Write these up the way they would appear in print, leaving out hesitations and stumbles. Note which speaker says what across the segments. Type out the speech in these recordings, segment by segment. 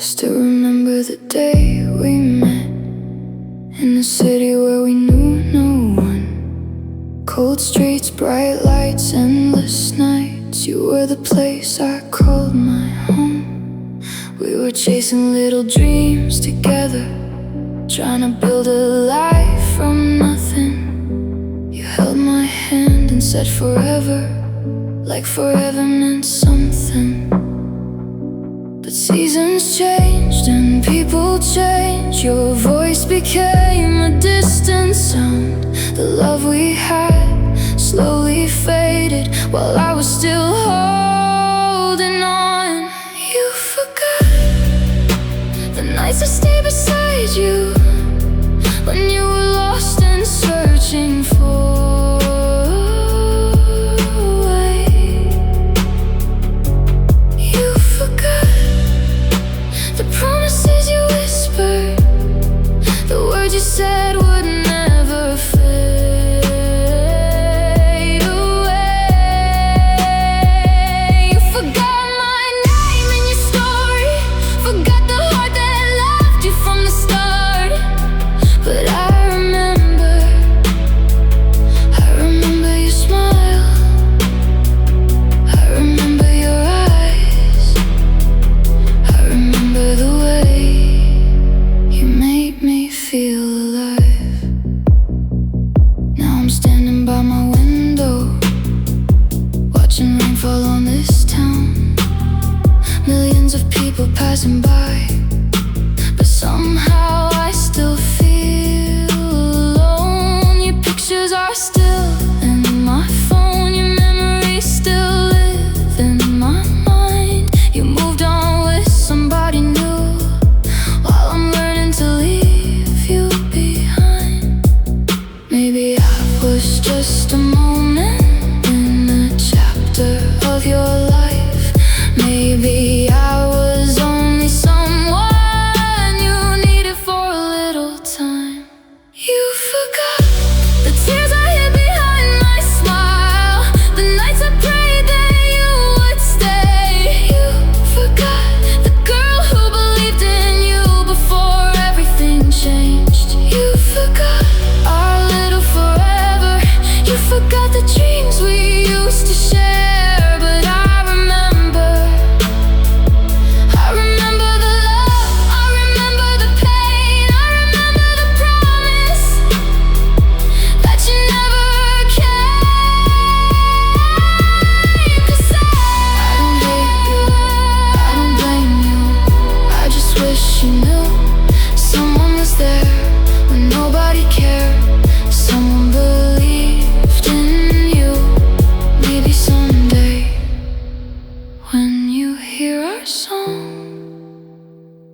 Speaker 1: Still remember the day we met in a city where we knew no one. Cold streets, bright lights, endless nights. You were the place I called my home. We were chasing little dreams together, trying to build a life from nothing. You held my hand and said forever, like forever meant something. But seasons changed and people changed. Your voice became a distant sound. The love we had slowly faded while I was still holding on. You forgot the nights I stayed beside you when you were lost and searching for said would never fade away. You forgot my name and your story, forgot the heart that loved you from the start. But I remember your smile, I remember your eyes, I remember the way you made me feel alive. Now I'm standing by my window, watching rain fall on this town. Millions of people passing by, but somehow I still feel alone. Your pictures are still in my phone, your memories still live in my mind. You moved on with somebody new while I'm learning to leave you behind. Maybe I was just a moment in a chapter of your life. Maybe I was only someone you needed for a little time. You forgot the tears I hid behind my smile, the nights I prayed that you would stay. You forgot the girl who believed in you before everything changed. You forgot our little forever, you forgot the dreams we used to share. But I remember the love, I remember the pain, I remember the promise that you never came to say. I don't hate you, I don't blame you, I just wish you knew someone was there when nobody cared. Someone believed in you. Maybe someday when you hear our song,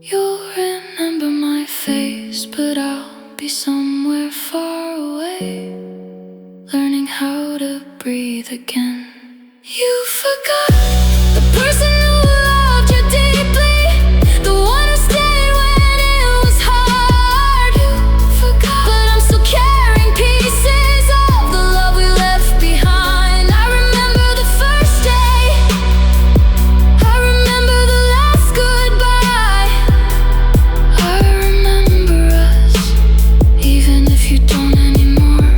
Speaker 1: you'll remember my face, but I'll be somewhere far away, learning how to breathe again. You forgot the person who loved you deeply, the one who stayed when it was hard. You forgot, but I'm still carrying pieces of the love we left behind. I remember the first day, I remember the last goodbye. I remember us, even if you don't anymore.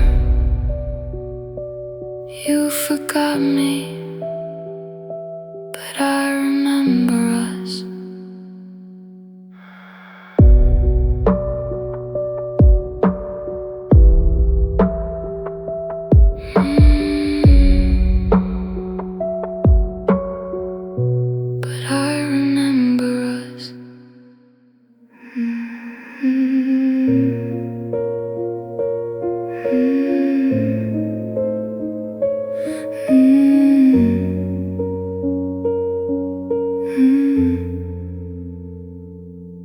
Speaker 1: You forgot me, but I remember us. But I remember us.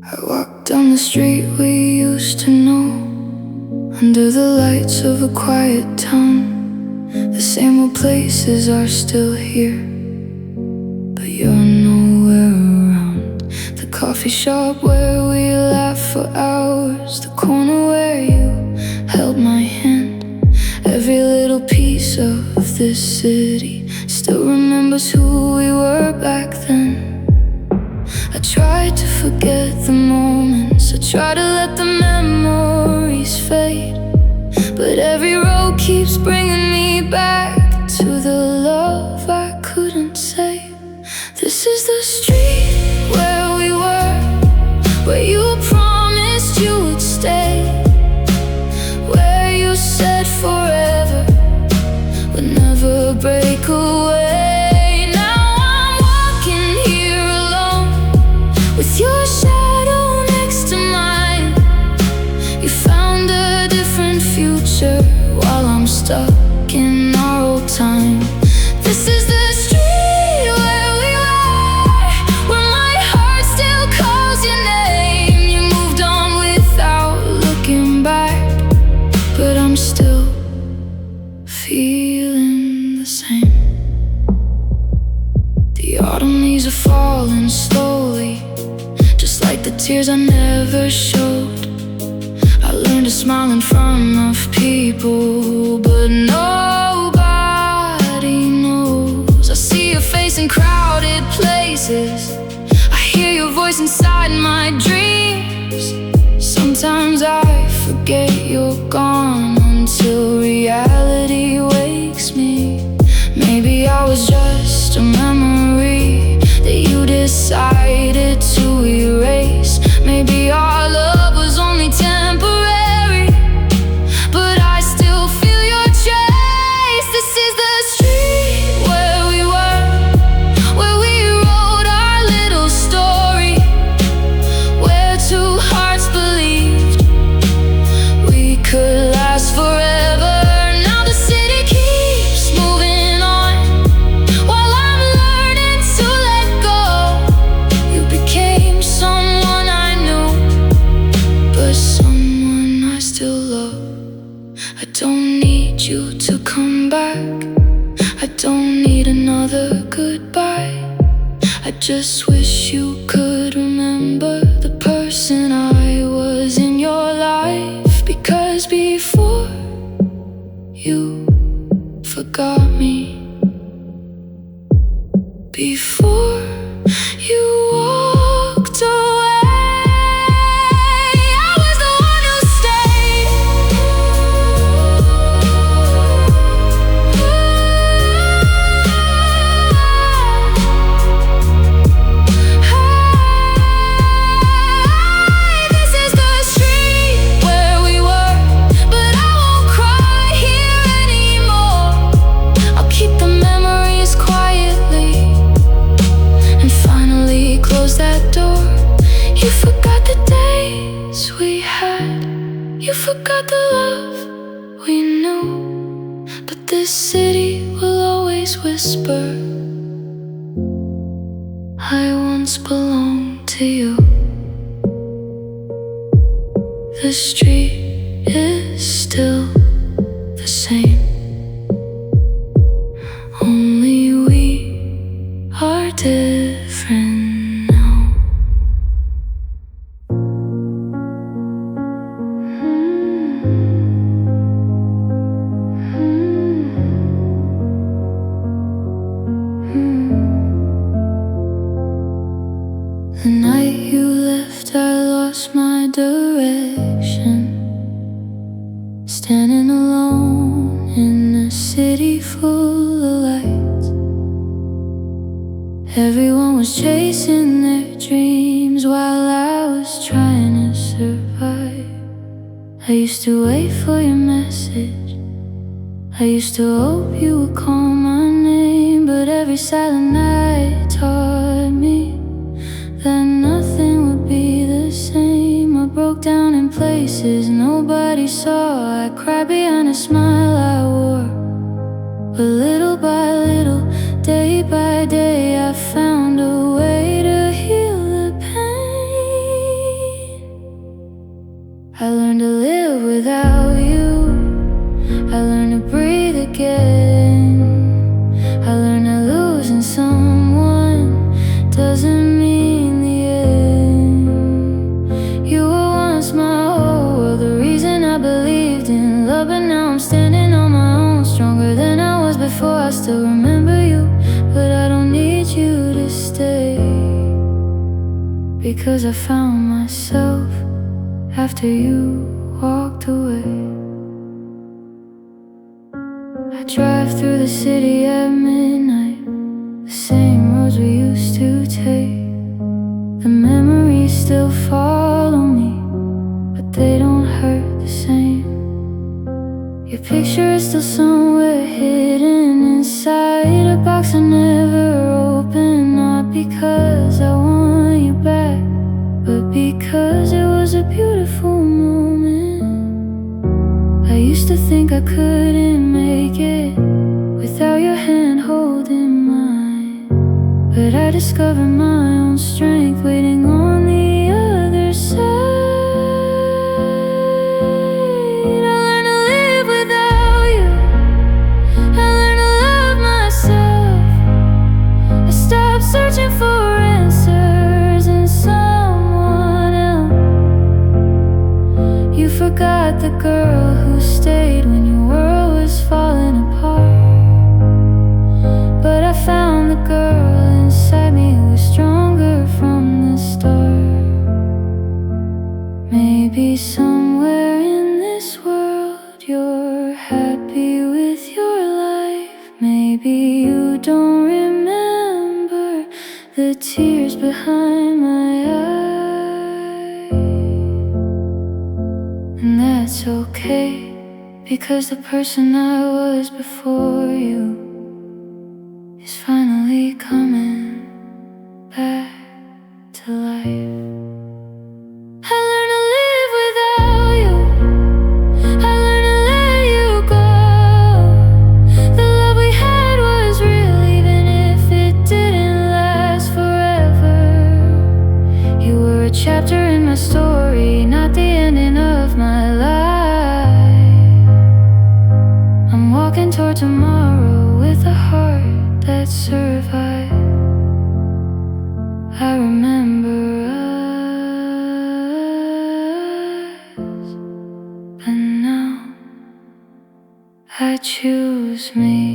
Speaker 1: I walked down the street we used to know, under the lights of a quiet town. The same old places are still here, but you're nowhere around. The coffee shop where we laughed for hours, the corner where you held my hand. Every little piece of this city still remembers who we were back then. I tried to forget try to let the memories fade, but every road keeps bringing me back to the love I couldn't save. This is the street where we were, where you promised you would stay, where you said forever would never break away. Now I'm walking here alone with your shadow next to mine. You found a different future while I'm stuck in our old time. This is the street where we were, where my heart still calls your name. You moved on without looking back, but I'm still feeling the same. The autumn leaves are falling slowly, just like the tears I never showed. I learned to smile in front of people, but nobody knows. I see your face in crowded places, I hear your voice inside my dreams. Sometimes I forget you're gone until reality wakes me. Maybe I was just a memory that you decided to erase. Maybe our love was only temporary, but I still feel your trace. This is the street where we were, where we wrote our little story, where two hearts believed we could last forever. Now the city keeps moving on while I'm learning to let go. You became someone I knew, but someone I still love. I don't need you to come back, I don't need another goodbye. I just wish you could remember the person I was in your life, because before you forgot me, before you walked away, I was the one who stayed. This is the street where we were, but I won't cry here anymore. I'll keep the memories quietly and finally close that door. You forgot the days we had, you forgot the love we knew, but this city will always whisper, I once belonged to you. The street is still the same, only we are different now. The night you left, I lost my direction, standing alone in a city full of lights. Everyone was chasing their dreams while I was trying to survive. I used to wait for your message, I used to hope you would call my name, but every silent night taught me that nothing would be the same. I broke down in places nobody saw, I cried behind a smile I wore, but little by little, day by day, I found a way to heal the pain. I learned to live without you, I learned to breathe again. I learned that losing someone doesn't mean the end. You were once my whole world, the reason I believed in love, but now I'm standing on my own, stronger than I was before. I still remember you, but I don't need you to stay, because I found myself after you walked away. I drive through the city at midnight, the same roads we used to take. The memories still follow me, but they don't hurt the same. Your picture is still somewhere hidden inside a box I never opened. Not because I want you back, but because it was a beautiful moment. I used to think I couldn't make it without your hand holding mine, but I discovered my own strength waiting on the other side. I learned to live without you, I learned to love myself. I stopped searching for answers in someone else. You forgot the girl who stayed when your world was falling apart, but I found the girl inside me who was stronger from the start. Maybe somewhere in this world you're happy with your life. Maybe you don't remember the tears behind my eyes. And that's okay, because the person I was before you is finally coming back to life. I learned to live without you, I learned to let you go. The love we had was real, even if it didn't last forever. You were a chapter in my story, not the ending of my life. I'm walking toward tomorrow with a heart that survived. I remember us, but now I choose me.